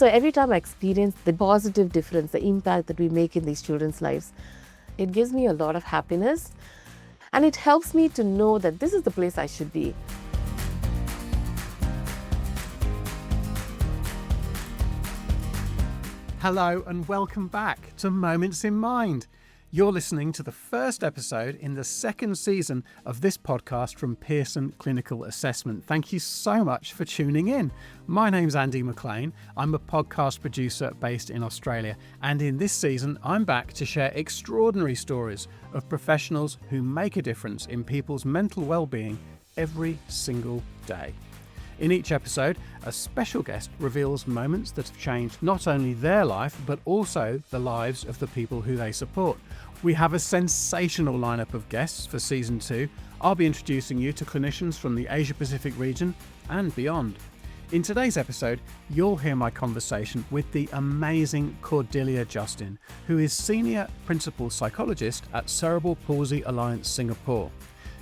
So every time I experience the positive difference, the impact that we make in these children's lives, it gives me a lot of happiness, and it helps me to know that this is the place I should be. Hello and welcome back to Moments in Mind. You're listening to the first episode in the second season of this podcast from Pearson Clinical Assessment. Thank you so much for tuning in. My name's Andy McLean. I'm a podcast producer based in Australia, and in this season I'm back to share extraordinary stories of professionals who make a difference in people's mental well-being every single day. In each episode, a special guest reveals moments that have changed not only their life, but also the lives of the people who they support. We have a sensational lineup of guests for Season 2. I'll be introducing you to clinicians from the Asia-Pacific region and beyond. In today's episode, you'll hear my conversation with the amazing Cordilia Justin, who is Senior Principal Psychologist at Cerebral Palsy Alliance Singapore.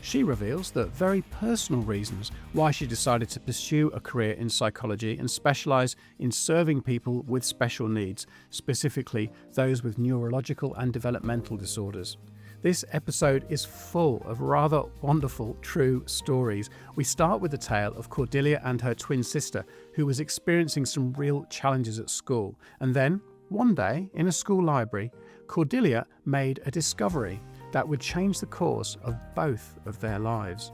She reveals the very personal reasons why she decided to pursue a career in psychology and specialise in serving people with special needs, specifically those with neurological and developmental disorders. This episode is full of rather wonderful, true stories. We start with the tale of Cordilia and her twin sister, who was experiencing some real challenges at school. And then, one day, in a school library, Cordilia made a discovery that would change the course of both of their lives.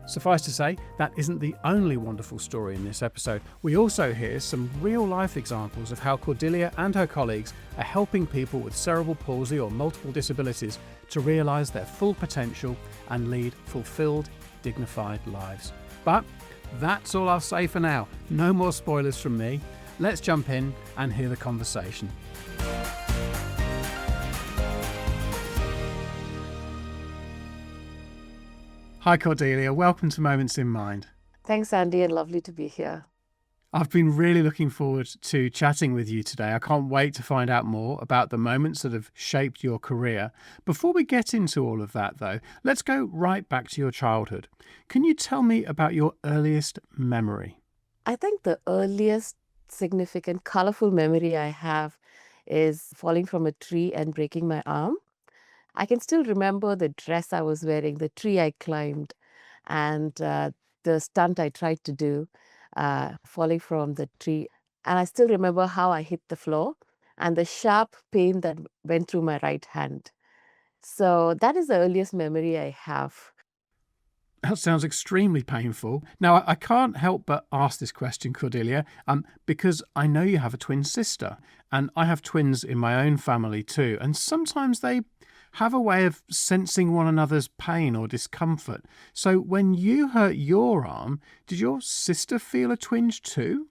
Suffice to say, that isn't the only wonderful story in this episode. We also hear some real-life examples of how Cordilia and her colleagues are helping people with cerebral palsy or multiple disabilities to realise their full potential and lead fulfilled, dignified lives. But that's all I'll say for now. No more spoilers from me. Let's jump in and hear the conversation. Hi Cordilia, welcome to Moments in Mind. Thanks, Andy, and lovely to be here. I've been really looking forward to chatting with you today. I can't wait to find out more about the moments that have shaped your career. Before we get into all of that though, let's go right back to your childhood. Can you tell me about your earliest memory? I think the earliest significant, colourful memory I have is falling from a tree and breaking my arm. I can still remember the dress I was wearing, the tree I climbed, and the stunt I tried to do, falling from the tree. And I still remember how I hit the floor and the sharp pain that went through my right hand. So that is the earliest memory I have. That sounds extremely painful. Now, I can't help but ask this question, Cordilia, because I know you have a twin sister, and I have twins in my own family too, and sometimes they have a way of sensing one another's pain or discomfort. So when you hurt your arm, did your sister feel a twinge too?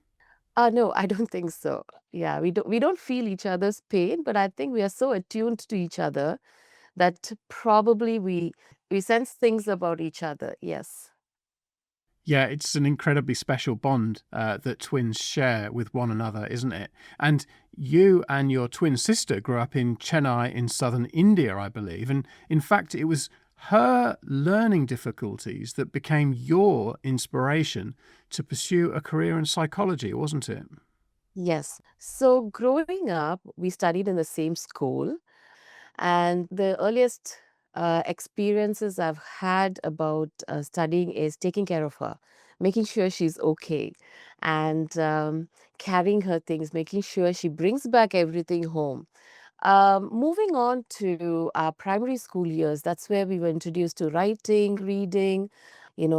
No, I don't think so. Yeah, we don't feel each other's pain, but I think we are so attuned to each other that probably we sense things about each other. Yes. Yeah, it's an incredibly special bond that twins share with one another, isn't it? And you and your twin sister grew up in Chennai in southern India, I believe. And in fact, it was her learning difficulties that became your inspiration to pursue a career in psychology, wasn't it? Yes. So growing up, we studied in the same school, and the earliest experiences I've had about studying is taking care of her, making sure she's okay, and carrying her things, making sure she brings back everything home. Moving on to our primary school years, that's where we were introduced to writing, reading,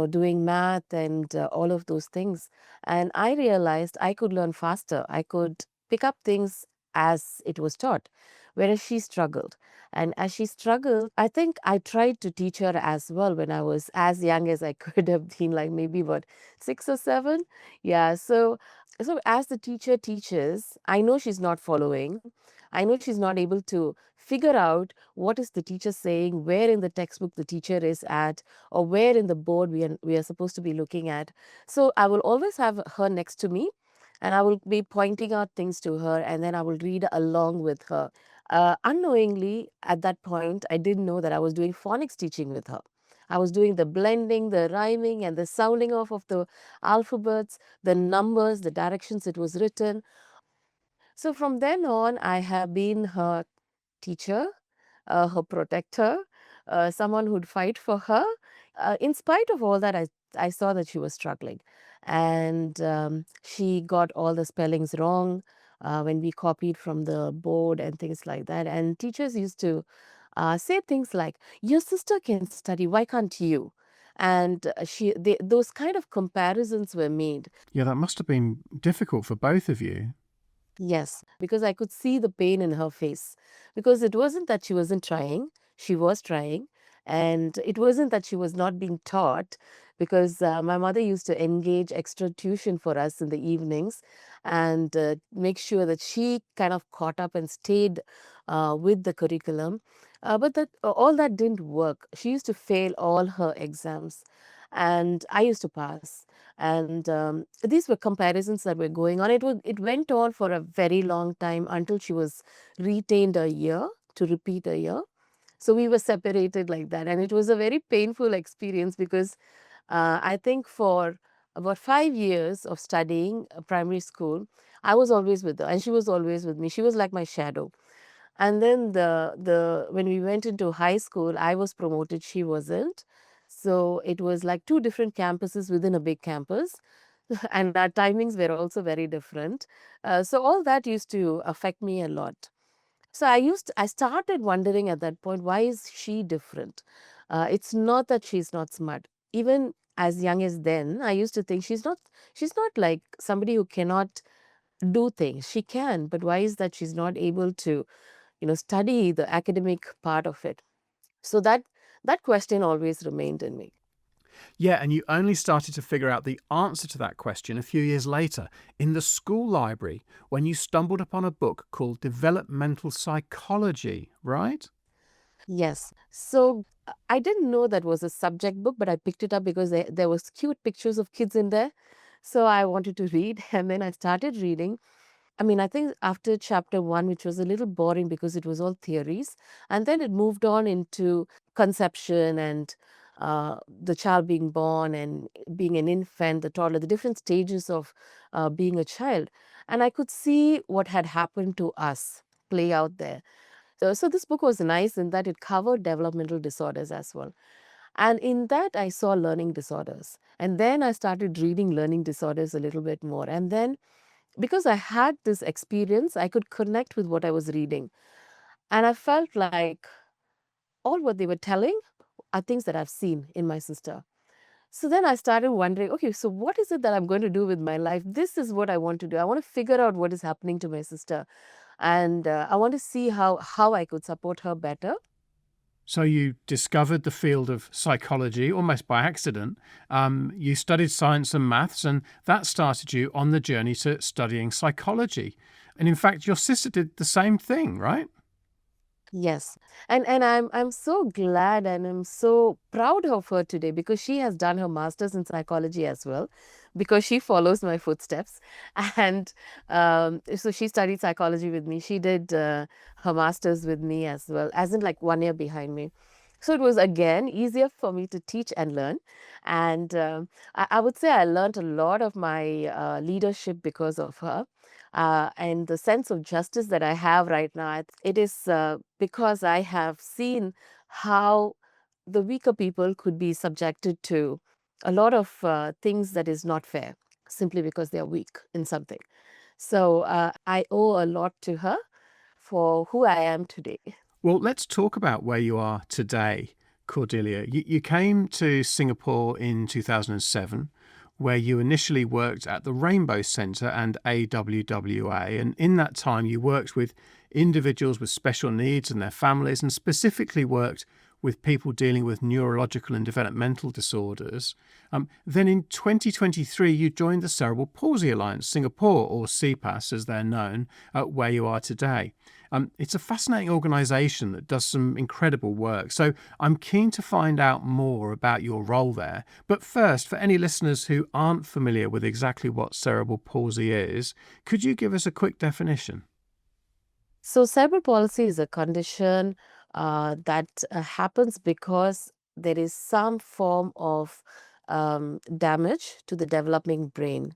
doing math and all of those things. And I realized I could learn faster. I could pick up things as it was taught, whereas she struggled. And as she struggled, I think I tried to teach her as well when I was as young as I could have been, like maybe what, 6 or 7? Yeah. So as the teacher teaches, I know she's not following. I know she's not able to figure out what is the teacher saying, where in the textbook the teacher is at, or where in the board we are supposed to be looking at. So I will always have her next to me, and I will be pointing out things to her, and then I will read along with her. Unknowingly, at that point, I didn't know that I was doing phonics teaching with her. I was doing the blending, the rhyming, and the sounding off of the alphabets, the numbers, the directions it was written. So from then on, I have been her teacher, her protector, someone who'd fight for her. In spite of all that, I saw that she was struggling. And she got all the spellings wrong when we copied from the board and things like that. And teachers used to say things like, "Your sister can study, why can't you?" And those kind of comparisons were made. Yeah, that must have been difficult for both of you. Yes, because I could see the pain in her face. Because it wasn't that she wasn't trying, she was trying. And it wasn't that she was not being taught, because my mother used to engage extra tuition for us in the evenings and make sure that she kind of caught up and stayed with the curriculum. But all that didn't work. She used to fail all her exams, and I used to pass. And these were comparisons that were going on. It went on for a very long time until she was retained a year to repeat a year. So we were separated like that, and it was a very painful experience because I think for about 5 years of studying primary school, I was always with her, and she was always with me. She was like my shadow. And then the when we went into high school, I was promoted, she wasn't. So it was like two different campuses within a big campus, and our timings were also very different. So all that used to affect me a lot. So I started wondering at that point, why is she different? It's not that she's not smart. Even as young as then, I used to think she's not like somebody who cannot do things. She can, but why is that she's not able to study the academic part of it? So that question always remained in me. Yeah, and you only started to figure out the answer to that question a few years later in the school library when you stumbled upon a book called Developmental Psychology, right? Yes. So I didn't know that was a subject book, but I picked it up because there was cute pictures of kids in there. So I wanted to read, and then I started reading. I mean, I think after chapter one, which was a little boring because it was all theories, and then it moved on into conception and the child being born and being an infant, the toddler, the different stages of being a child. And I could see what had happened to us play out there. So this book was nice in that it covered developmental disorders as well. And in that, I saw learning disorders. And then I started reading learning disorders a little bit more. And then because I had this experience, I could connect with what I was reading. And I felt like all what they were telling are things that I've seen in my sister. So then I started wondering, okay, so what is it that I'm going to do with my life? This is what I want to do. I want to figure out what is happening to my sister. And I want to see how I could support her better. So you discovered the field of psychology almost by accident. You studied science and maths, and that started you on the journey to studying psychology. And in fact, your sister did the same thing, right? Yes. And I'm so glad and I'm so proud of her today because she has done her master's in psychology as well, because she follows my footsteps. And so she studied psychology with me. She did her master's with me as well, as in like 1 year behind me. So it was again easier for me to teach and learn. And I would say I learned a lot of my leadership because of her. And the sense of justice that I have right now, it is because I have seen how the weaker people could be subjected to a lot of things that is not fair simply because they are weak in something. So I owe a lot to her for who I am today. Well, let's talk about where you are today, Cordelia. You came to Singapore in 2007, where you initially worked at the Rainbow Centre and AWWA. And in that time, you worked with individuals with special needs and their families, and specifically worked with people dealing with neurological and developmental disorders. Then in 2023, you joined the Cerebral Palsy Alliance Singapore, or CPAS as they're known, where you are today. It's a fascinating organisation that does some incredible work. So I'm keen to find out more about your role there. But first, for any listeners who aren't familiar with exactly what cerebral palsy is, could you give us a quick definition? So cerebral palsy is a condition that happens because there is some form of damage to the developing brain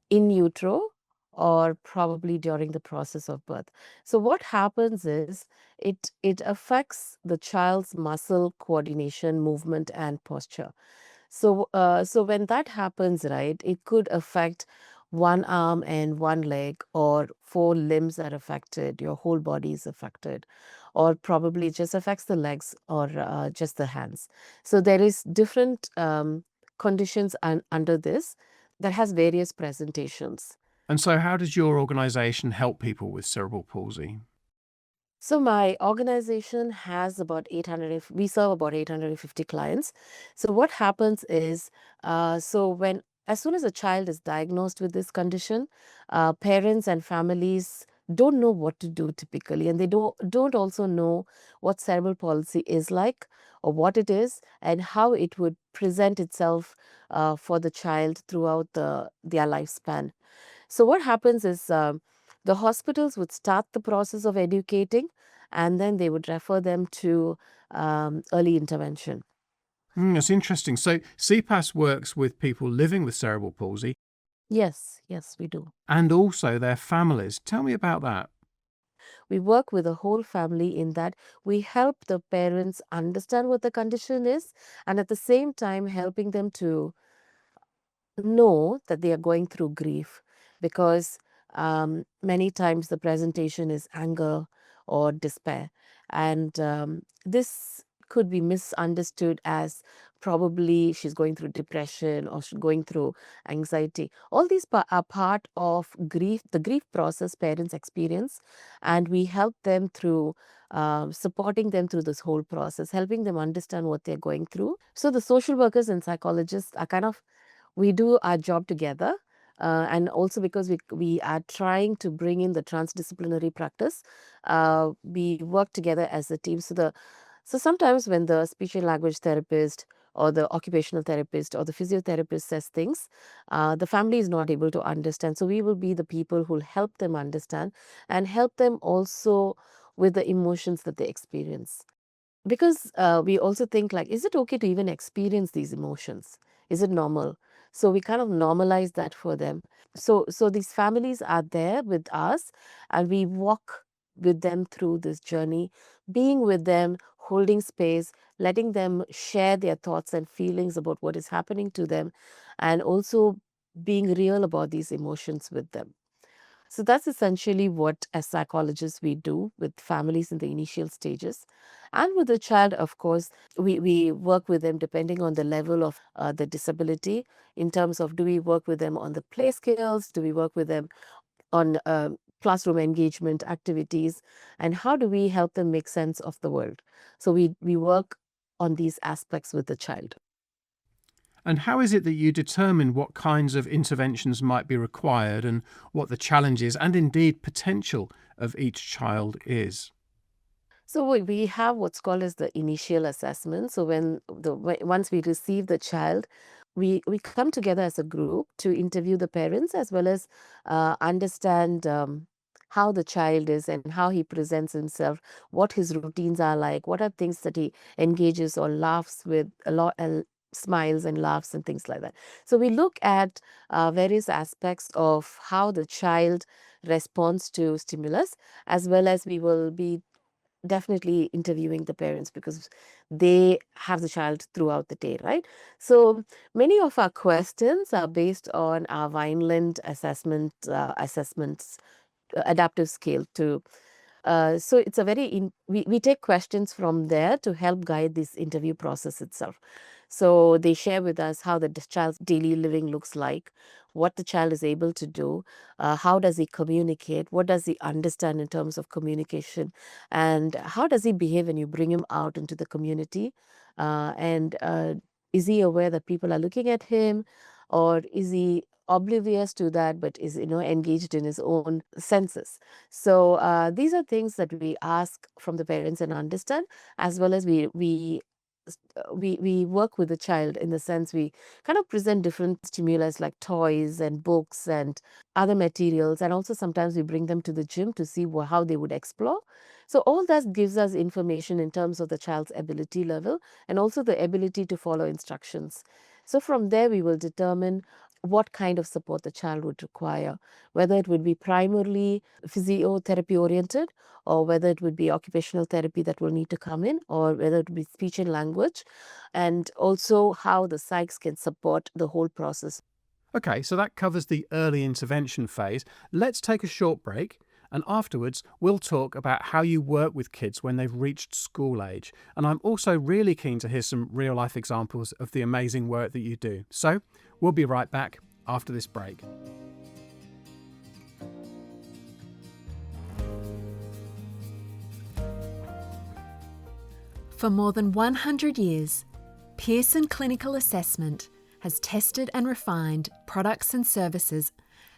in utero or probably during the process of birth. So what happens is it affects the child's muscle coordination, movement, and posture. So when that happens, right, it could affect one arm and one leg, or four limbs are affected, your whole body is affected, or probably it just affects the legs or just the hands. So there is different conditions under this that has various presentations. And so, how does your organization help people with cerebral palsy? So my organization has about 800, we serve about 850 clients. So what happens is, as soon as a child is diagnosed with this condition, parents and families don't know what to do typically, and they don't also know what cerebral palsy is like, or what it is, and how it would present itself for the child throughout their lifespan. So what happens is, the hospitals would start the process of educating, and then they would refer them to early intervention. That's interesting. So, CPAS works with people living with cerebral palsy Yes, yes, we do. and also their families. Tell me about that. We work with the whole family in that we help the parents understand what the condition is, and at the same time helping them to know that they are going through grief, because many times the presentation is anger or despair, and this could be misunderstood as probably she's going through depression or she's going through anxiety. All these are part of grief, the grief process parents experience, and we help them through supporting them through this whole process, helping them understand what they're going through. So the social workers and psychologists are kind of, we do our job together, and also because we are trying to bring in the transdisciplinary practice, we work together as a team. So sometimes when the speech and language therapist or the occupational therapist or the physiotherapist says things, the family is not able to understand, so we will be the people who will help them understand and help them also with the emotions that they experience. Because we also think, like, is it okay to even experience these emotions? Is it normal? So we kind of normalize that for them. So these families are there with us, and we walk with them through this journey, being with them, holding space, letting them share their thoughts and feelings about what is happening to them, and also being real about these emotions with them. So that's essentially what, as psychologists, we do with families in the initial stages. And with the child, of course, we work with them depending on the level of the disability, in terms of, do we work with them on the play skills? Do we work with them on classroom engagement activities? And how do we help them make sense of the world? So we work on these aspects with the child. And how is it that you determine what kinds of interventions might be required and what the challenges and indeed potential of each child is? So we have what's called as the initial assessment. So once we receive the child, we come together as a group to interview the parents, as well as understand how the child is and how he presents himself, what his routines are like, what are things that he engages or laughs with a lot. Smiles and laughs and things like that. So we look at various aspects of how the child responds to stimulus, as well as we will be definitely interviewing the parents, because they have the child throughout the day, right? So many of our questions are based on our Vineland assessments, adaptive scale to so it's a we take questions from there to help guide this interview process itself. So they share with us how the child's daily living looks like, what the child is able to do, how does he communicate, what does he understand in terms of communication, and how does he behave when you bring him out into the community, and is he aware that people are looking at him, or is he oblivious to that but is engaged in his own senses. So these are things that we ask from the parents and understand, as well as we work with the child, in the sense we kind of present different stimulus like toys and books and other materials, and also sometimes we bring them to the gym to see how they would explore. So all that gives us information in terms of the child's ability level, and also the ability to follow instructions. So from there we will determine what kind of support the child would require, whether it would be primarily physiotherapy oriented, or whether it would be occupational therapy that will need to come in, or whether it would be speech and language, and also how the psychs can support the whole process. Okay, so that covers the early intervention phase. Let's take a short break, and afterwards, we'll talk about how you work with kids when they've reached school age. And I'm also really keen to hear some real life examples of the amazing work that you do. So, we'll be right back after this break. For more than 100 years, Pearson Clinical Assessment has tested and refined products and services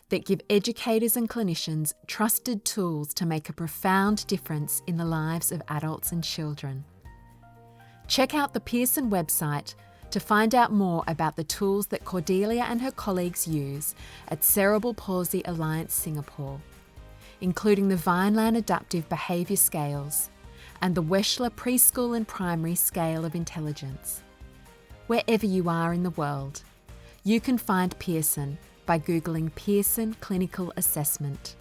that give educators and clinicians trusted tools to make a profound difference in the lives of adults and children. Check out the Pearson website to find out more about the tools that Cordilia and her colleagues use at Cerebral Palsy Alliance Singapore, including the Vineland Adaptive Behaviour Scales and the Weschler Preschool and Primary Scale of Intelligence. Wherever you are in the world, you can find Pearson by Googling Pearson Clinical Assessment.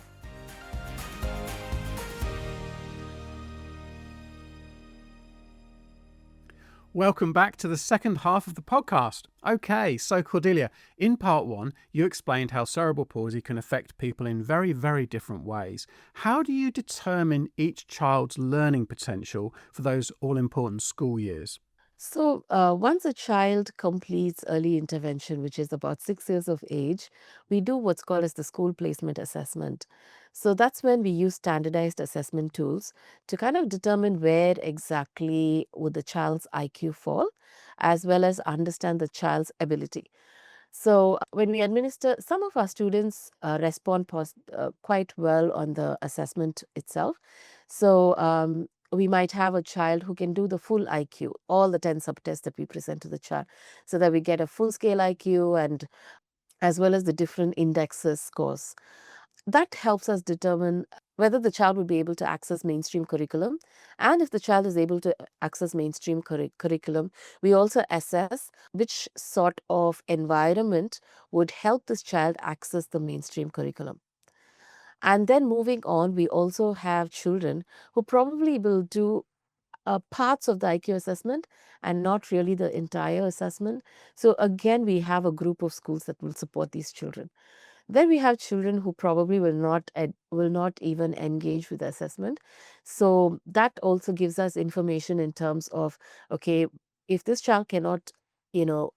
Welcome back to the second half of the podcast. Okay, so Cordelia, in part one, you explained how cerebral palsy can affect people in very, very different ways. How do you determine each child's learning potential for those all-important school years? So, once a child completes early intervention, which is about 6 years of age, we do what's called as the school placement assessment. So, that's when we use standardized assessment tools to kind of determine where exactly would the child's IQ fall, as well as understand the child's ability. So, when we administer, some of our students respond quite well on the assessment itself. So, we might have a child who can do the full IQ, all the 10 subtests that we present to the child, so that we get a full scale IQ and as well as the different indexes scores. That helps us determine whether the child would be able to access mainstream curriculum. And if the child is able to access mainstream curriculum, we also assess which sort of environment would help this child access the mainstream curriculum. And then moving on, we also have children who probably will do parts of the IQ assessment and not really the entire assessment. So again, we have a group of schools that will support these children. Then we have children who probably will not even engage with the assessment. So that also gives us information in terms of, okay, if this child cannot, you know,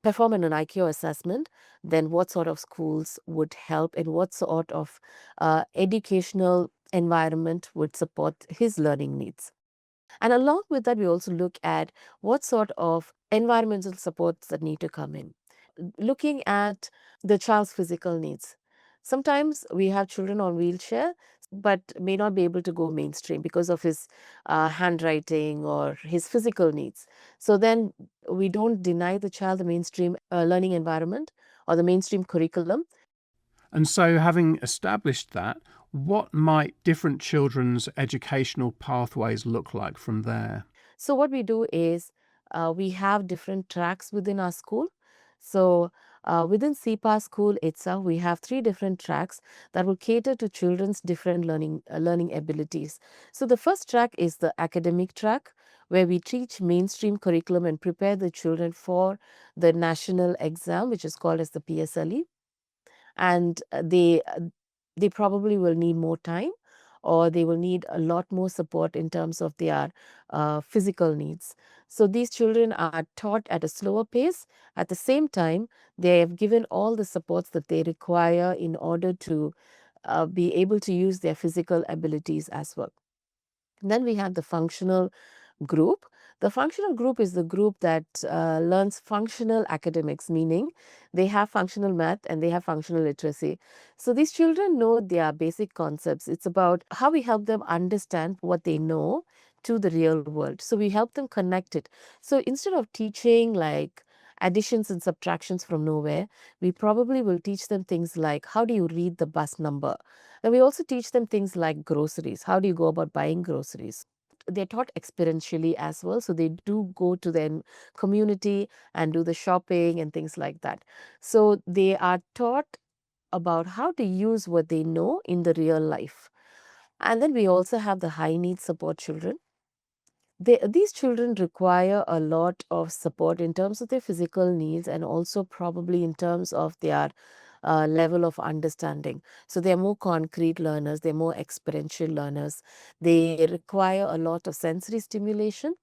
perform an IQ assessment, then what sort of schools would help and what sort of educational environment would support his learning needs. And along with that, we also look at what sort of environmental supports that need to come in. Looking at the child's physical needs. Sometimes we have children on wheelchair, but may not be able to go mainstream because of his handwriting or his physical needs. So then we don't deny the child the mainstream learning environment or the mainstream curriculum. And so, having established that, what might different children's educational pathways look like from there? So what we do is we have different tracks within our school. So within CPAS school itself, we have 3 different tracks that will cater to children's different learning abilities. So the first track is the academic track, where we teach mainstream curriculum and prepare the children for the national exam, which is called as the PSLE. And they probably will need more time, or they will need a lot more support in terms of their physical needs. So these children are taught at a slower pace. At the same time, they have given all the supports that they require in order to be able to use their physical abilities as well. Then we have the functional group. The functional group is the group that learns functional academics, meaning they have functional math and they have functional literacy. So these children know their basic concepts. It's about how we help them understand what they know to the real world. So we help them connect it. So instead of teaching like additions and subtractions from nowhere, we probably will teach them things like how do you read the bus number. And we also teach them things like groceries. How do you go about buying groceries? they're taught experientially as well. So they do go to their community and do the shopping and things like that. So they are taught about how to use what they know in the real life. And then we also have the high need support children. These children require a lot of support in terms of their physical needs and also probably in terms of their level of understanding. So they're more concrete learners, they're more experiential learners. They require a lot of sensory stimulation.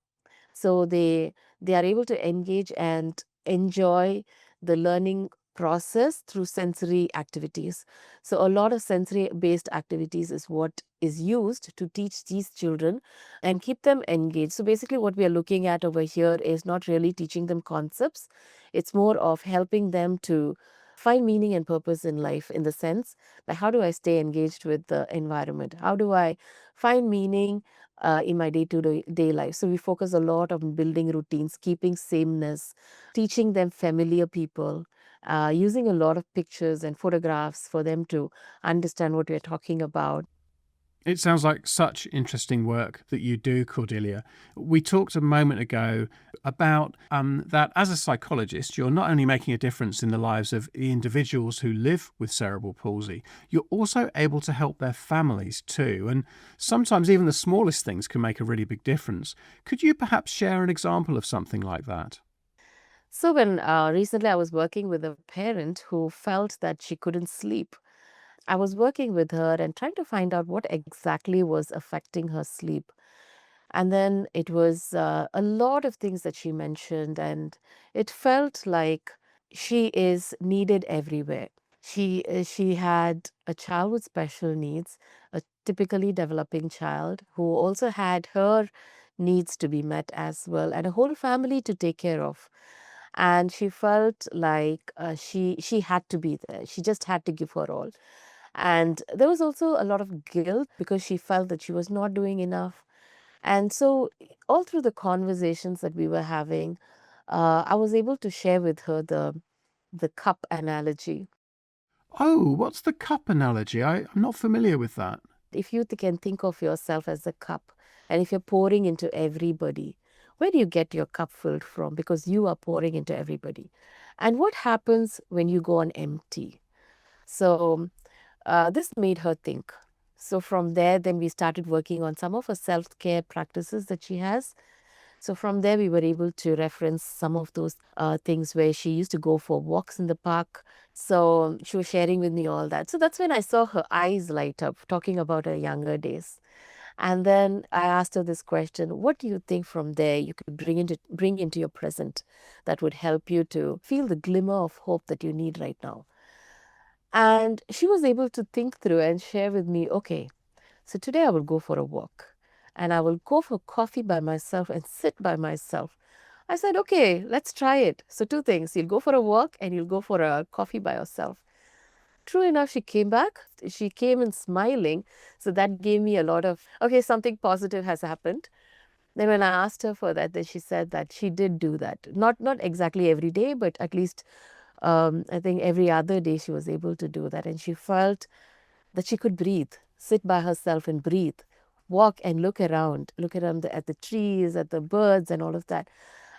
So they are able to engage and enjoy the learning process through sensory activities. So a lot of sensory based activities is what is used to teach these children and keep them engaged. So basically what we are looking at over here is not really teaching them concepts. It's more of helping them to find meaning and purpose in life, in the sense like, how do I stay engaged with the environment? How do I find meaning in my day-to-day life? So we focus a lot on building routines, keeping sameness, teaching them familiar people, using a lot of pictures and photographs for them to understand what we're talking about. It sounds like such interesting work that you do, Cordelia. We talked a moment ago about that as a psychologist, you're not only making a difference in the lives of the individuals who live with cerebral palsy, you're also able to help their families too. And sometimes even the smallest things can make a really big difference. Could you perhaps share an example of something like that? So when recently I was working with a parent who felt that she couldn't sleep, I was working with her and trying to find out what exactly was affecting her sleep. And then it was a lot of things that she mentioned, and it felt like she is needed everywhere. She had a child with special needs, a typically developing child who also had her needs to be met as well, and a whole family to take care of. And she felt like she had to be there. She just had to give her all. And there was also a lot of guilt because she felt that she was not doing enough. And so, all through the conversations that we were having, I was able to share with her the cup analogy. Oh, what's the cup analogy? I'm not familiar with that. If you can think of yourself as a cup, and if you're pouring into everybody, where do you get your cup filled from? Because you are pouring into everybody. And what happens when you go on empty? So, this made her think. So, from there, then we started working on some of her self care practices that she has. So from there, we were able to reference some of those things where she used to go for walks in the park. So she was sharing with me all that. So that's when I saw her eyes light up, talking about her younger days. And then I asked her this question: what do you think from there you could bring into your present that would help you to feel the glimmer of hope that you need right now? And she was able to think through and share with me, okay, so today I will go for a walk and I will go for coffee by myself and sit by myself. I said, okay, let's try it. So, two things: you'll go for a walk and you'll go for a coffee by yourself. True enough, she came back. She came in smiling. So, that gave me a lot of, okay, something positive has happened. Then, when I asked her for that, then she said that she did do that. Not exactly every day, but at least I think every other day she was able to do that. And she felt that she could breathe, sit by herself and breathe, walk and look around at the trees, at the birds, and all of that.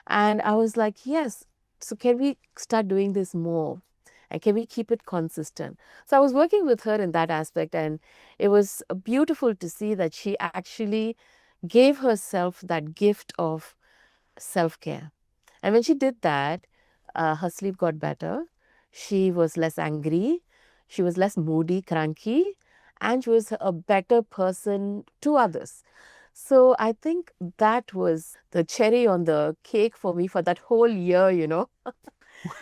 And I was like, yes, so can we start doing this more? And can we keep it consistent? So I was working with her in that aspect, and it was beautiful to see that she actually gave herself that gift of self care. And when she did that, her sleep got better. She was less angry. She was less moody, cranky, and she was a better person to others. So I think that was the cherry on the cake for me for that whole year.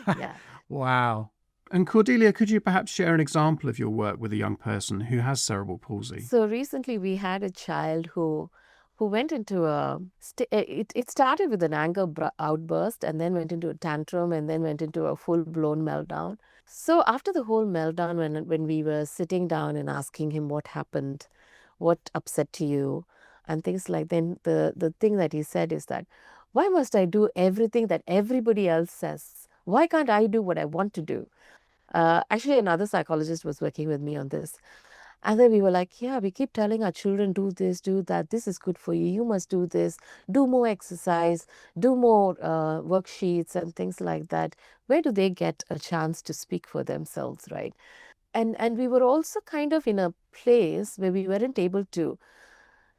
Yeah. Wow. And Cordelia, could you perhaps share an example of your work with a young person who has cerebral palsy? So recently we had a child who went into it started with an anger outburst and then went into a tantrum and then went into a full-blown meltdown. So after the whole meltdown, when we were sitting down and asking him what happened, what upset you, and things like, then the thing that he said is that, why must I do everything that everybody else says? Why can't I do what I want to do? Actually, another psychologist was working with me on this. And then we were like, yeah, we keep telling our children, do this, do that. This is good for you. You must do this. Do more exercise, do more worksheets and things like that. Where do they get a chance to speak for themselves, right? And we were also kind of in a place where we weren't able to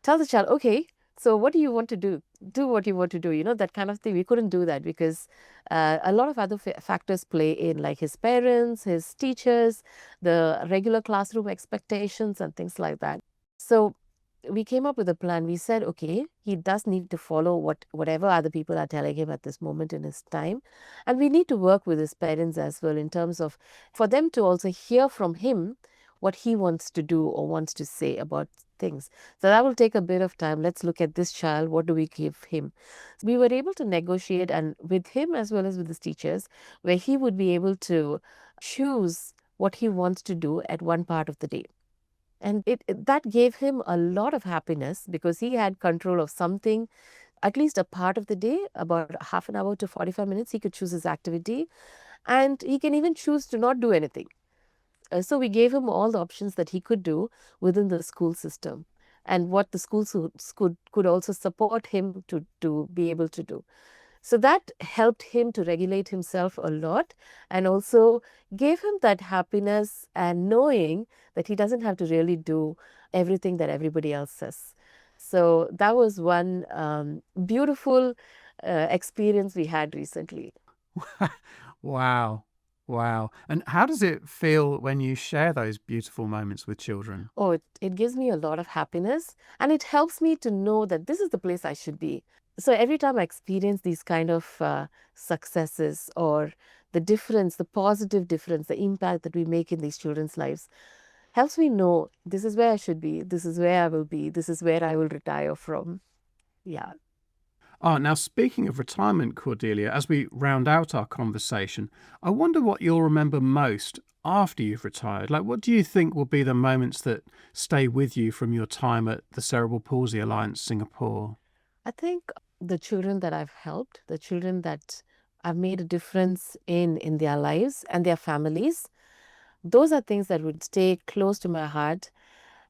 tell the child, okay, so what do you want to do? Do what you want to do, that kind of thing. We couldn't do that because a lot of other factors play in, like his parents, his teachers, the regular classroom expectations, and things like that. So we came up with a plan. We said, okay, he does need to follow whatever other people are telling him at this moment in his time. And we need to work with his parents as well in terms of for them to also hear from him what he wants to do or wants to say about things. So that will take a bit of time. Let's look at this child. What do we give him? We were able to negotiate and with him as well as with his teachers, where he would be able to choose what he wants to do at one part of the day. And that gave him a lot of happiness because he had control of something, at least a part of the day, about half an hour to 45 minutes. He could choose his activity and he can even choose to not do anything. So we gave him all the options that he could do within the school system and what the schools could also support him to be able to do. So that helped him to regulate himself a lot and also gave him that happiness and knowing that he doesn't have to really do everything that everybody else says. So that was one beautiful experience we had recently. Wow. Wow. And how does it feel when you share those beautiful moments with children? Oh, it gives me a lot of happiness and it helps me to know that this is the place I should be. So every time I experience these kind of successes or the difference, the positive difference, the impact that we make in these children's lives, helps me know this is where I should be, this is where I will be, this is where I will retire from. Yeah. Now speaking of retirement, Cordelia, as we round out our conversation, I wonder what you'll remember most after you've retired. Like, what do you think will be the moments that stay with you from your time at the Cerebral Palsy Alliance Singapore? I think the children that I've helped, the children that I've made a difference in their lives and their families, those are things that would stay close to my heart.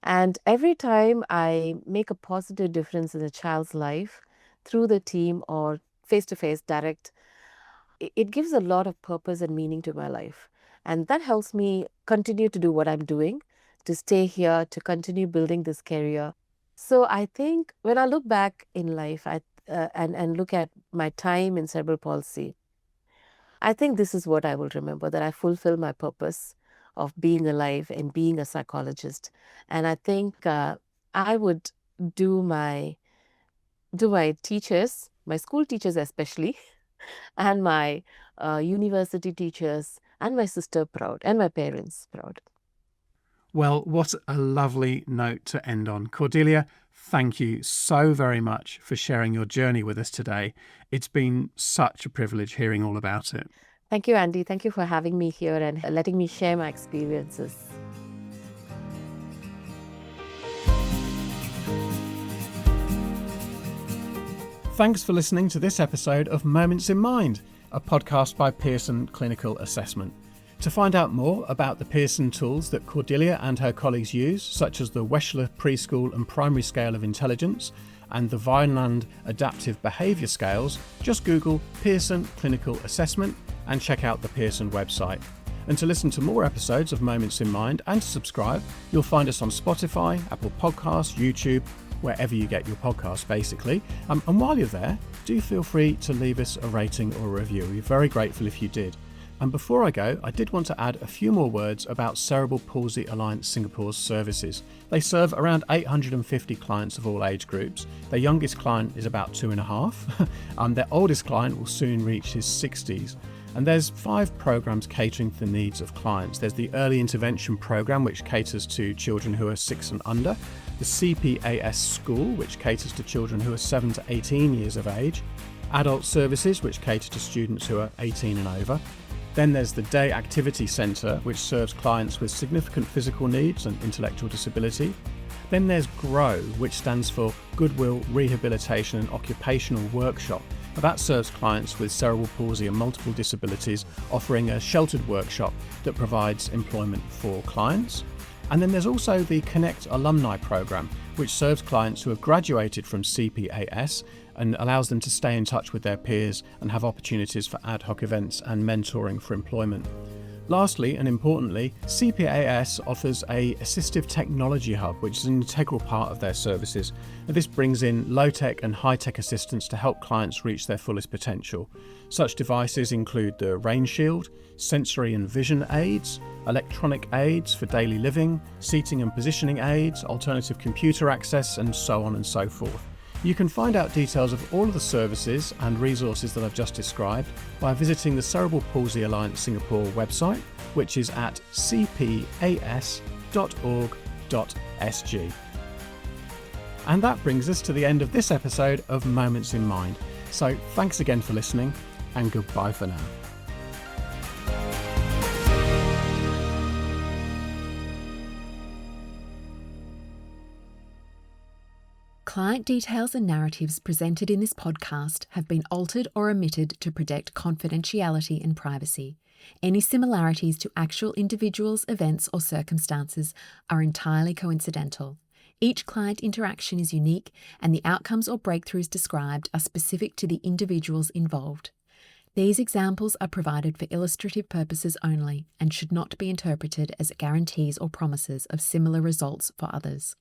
And every time I make a positive difference in a child's life through the team or face-to-face direct, it gives a lot of purpose and meaning to my life. And that helps me continue to do what I'm doing, to stay here, to continue building this career. So I think when I look back in life and look at my time in cerebral palsy, I think this is what I will remember, that I fulfill my purpose of being alive and being a psychologist. And I think I would do my teachers, my school teachers especially, and my university teachers and my sister proud and my parents proud. Well, what a lovely note to end on. Cordelia, thank you so very much for sharing your journey with us today. It's been such a privilege hearing all about it. Thank you, Andy. Thank you for having me here and letting me share my experiences. Thanks for listening to this episode of Moments in Mind, a podcast by Pearson Clinical Assessment. To find out more about the Pearson tools that Cordelia and her colleagues use, such as the Weschler Preschool and Primary Scale of Intelligence and the Vineland Adaptive Behaviour Scales, just Google Pearson Clinical Assessment and check out the Pearson website. And to listen to more episodes of Moments in Mind and to subscribe, you'll find us on Spotify, Apple Podcasts, YouTube, wherever you get your podcasts, basically. And while you're there, do feel free to leave us a rating or a review. We're very grateful if you did. And before I go, I did want to add a few more words about Cerebral Palsy Alliance Singapore's services. They serve around 850 clients of all age groups. Their youngest client is about 2.5, and their oldest client will soon reach his 60s. And there's 5 programs catering to the needs of clients. There's the Early Intervention Program, which caters to children who are 6 and under. The CPAS School, which caters to children who are 7 to 18 years of age. Adult Services, which cater to students who are 18 and over. Then there's the Day Activity Centre, which serves clients with significant physical needs and intellectual disability. Then there's GROW, which stands for Goodwill Rehabilitation and Occupational Workshop. That serves clients with cerebral palsy and multiple disabilities, offering a sheltered workshop that provides employment for clients. And then there's also the Connect Alumni Programme, which serves clients who have graduated from CPAS and allows them to stay in touch with their peers and have opportunities for ad hoc events and mentoring for employment. Lastly, and importantly, CPAS offers a assistive technology hub, which is an integral part of their services. This brings in low-tech and high-tech assistance to help clients reach their fullest potential. Such devices include the Rain Shield, sensory and vision aids, electronic aids for daily living, seating and positioning aids, alternative computer access, and so on and so forth. You can find out details of all of the services and resources that I've just described by visiting the Cerebral Palsy Alliance Singapore website, which is at cpas.org.sg. And that brings us to the end of this episode of Moments in Mind. So thanks again for listening, and goodbye for now. Client details and narratives presented in this podcast have been altered or omitted to protect confidentiality and privacy. Any similarities to actual individuals, events, or circumstances are entirely coincidental. Each client interaction is unique, and the outcomes or breakthroughs described are specific to the individuals involved. These examples are provided for illustrative purposes only and should not be interpreted as guarantees or promises of similar results for others.